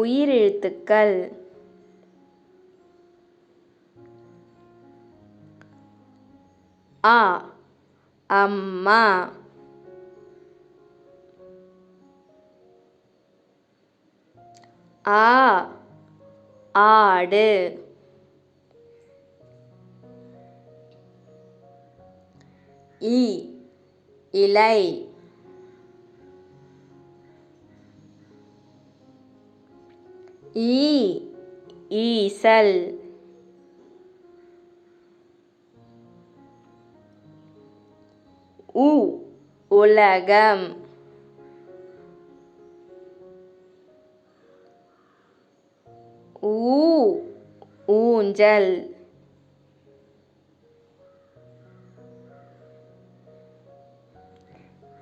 உயிரெழுத்துக்கள் அ அம்மா, ஆ ஆடு, இ இலை, ஈ ஈசல், உ உலகம், ஊ ஊஞ்சல்,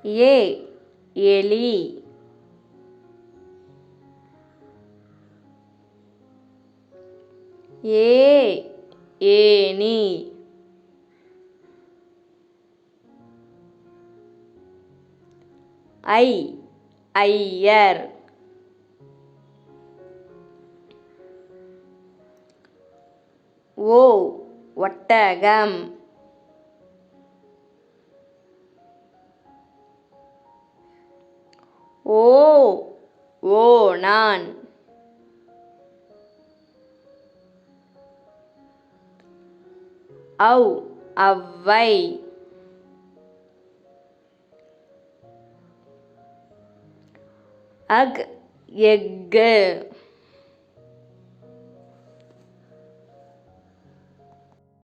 ஏ எலி, ஏ ஏணி, ஐ ஐயர், ஓ ஒட்டகம், ஓ ஓணான், ஔ ஔவை, அக் எக்கு,